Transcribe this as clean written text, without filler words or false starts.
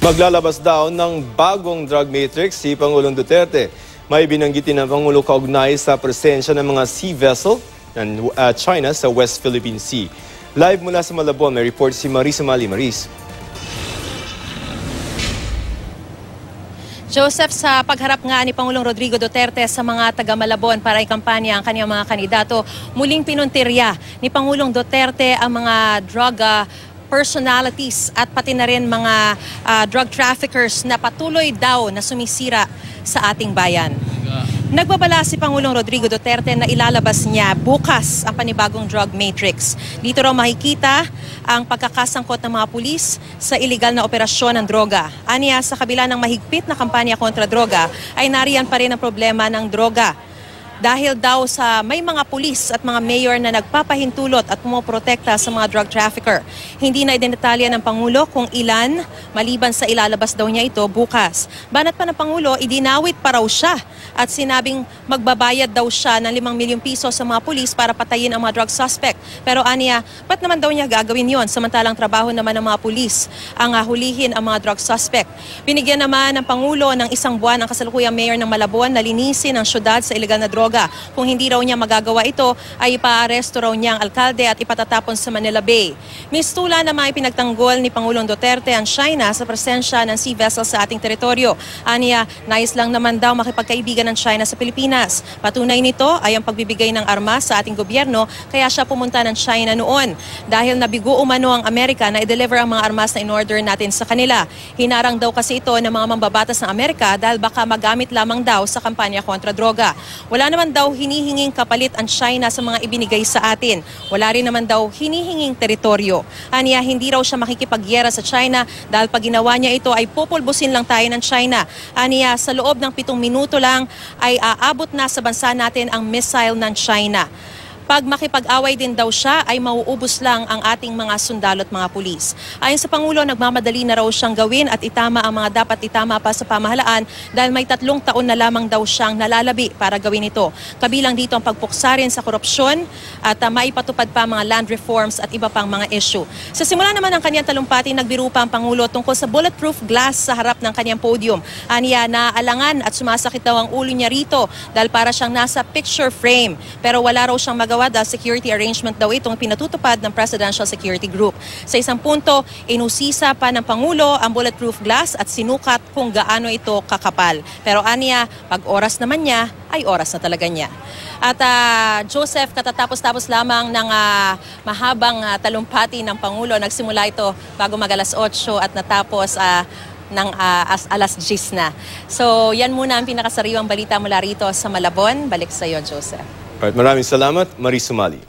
Maglalabas daw ng bagong drug matrix si Pangulong Duterte. May binanggitin ng Pangulo kaugnay sa presensya ng mga sea vessel ng China sa West Philippine Sea. Live mula sa Malabon, may report si Maris Sumali. Maris. Joseph, sa pagharap nga ni Pangulong Rodrigo Duterte sa mga taga-Malabon para ikampanya ang kanyang mga kandidato, muling pinuntirya ni Pangulong Duterte ang mga drug personalities at pati na rin mga drug traffickers na patuloy daw na sumisira sa ating bayan. Nagbabala si Pangulong Rodrigo Duterte na ilalabas niya bukas ang panibagong drug matrix. Dito raw makikita ang pagkakasangkot ng mga pulis sa iligal na operasyon ng droga. Aniya, sa kabila ng mahigpit na kampanya kontra droga, ay nariyan pa rin ang problema ng droga. Dahil daw sa may mga pulis at mga mayor na nagpapahintulot at pumoprotekta sa mga drug trafficker. Hindi na idinetalya ng Pangulo kung ilan, maliban sa ilalabas daw niya ito bukas. Banat pa ng Pangulo, idinawit pa raw siya at sinabing magbabayad daw siya ng 5 milyong piso sa mga pulis para patayin ang mga drug suspect. Pero aniya, ba't naman daw niya gagawin yon samantalang trabaho naman ng mga pulis ang hulihin ang mga drug suspect. Binigyan naman ng Pangulo ng 1 buwan ang kasalukuyang mayor ng Malabon na linisin ang syudad sa iligal na droga. Kung hindi raw niya magagawa ito, ay ipaaresto raw niya ang alkalde at ipatatapon sa Manila Bay. Mistula naman ipinagtanggol ni Pangulong Duterte ang China sa presensya ng sea vessel sa ating teritoryo. Aniya, nais lang naman daw makipagkaibigan ng China sa Pilipinas. Patunay nito ay ang pagbibigay ng armas sa ating gobyerno, kaya siya pumunta ng China noon. Dahil nabigo umano ang Amerika na i-deliver ang mga armas na in-order natin sa kanila. Hinarang daw kasi ito ng mga mambabatas ng Amerika dahil baka magamit lamang daw sa kampanya kontra droga. Wala naman daw hinihinging kapalit ang China sa mga ibinigay sa atin. Wala rin naman daw hinihinging teritoryo. Aniya, hindi raw siya makikipagyera sa China dahil pag ginawa niya ito ay pupulbusin lang tayo ng China. Aniya, sa loob ng 7 minuto lang ay aabot na sa bansa natin ang missile ng China. Pag makipag-away din daw siya, ay mauubos lang ang ating mga sundalo at mga pulis. Ayon sa Pangulo, nagmamadali na raw siyang gawin at itama ang mga dapat itama pa sa pamahalaan dahil may 3 taon na lamang daw siyang nalalabi para gawin ito. Kabilang dito ang pagpuksa rin sa korupsyon at maipatupad pa mga land reforms at iba pang mga issue. Sa simula naman ng kanyang talumpati, nagbiro pa ang Pangulo tungkol sa bulletproof glass sa harap ng kanyang podium. Aniya, naalangan at sumasakit daw ang ulo niya rito dahil para siyang nasa picture frame. Pero wala raw siyang magawa dahil security arrangement daw itong pinatutupad ng Presidential Security Group. Sa isang punto, inusisa pa ng Pangulo ang bulletproof glass at sinukat kung gaano ito kakapal. Pero aniya, pag oras naman niya, ay oras na talaga niya. At Joseph, katatapos-tapos lamang ng mahabang talumpati ng Pangulo. Nagsimula ito bago mag-alas 8 at natapos ng alas 10 na. So yan muna ang pinakasariwang balita mula rito sa Malabon. Balik sa iyo, Joseph. Alright, maraming salamat, Maris Sumali.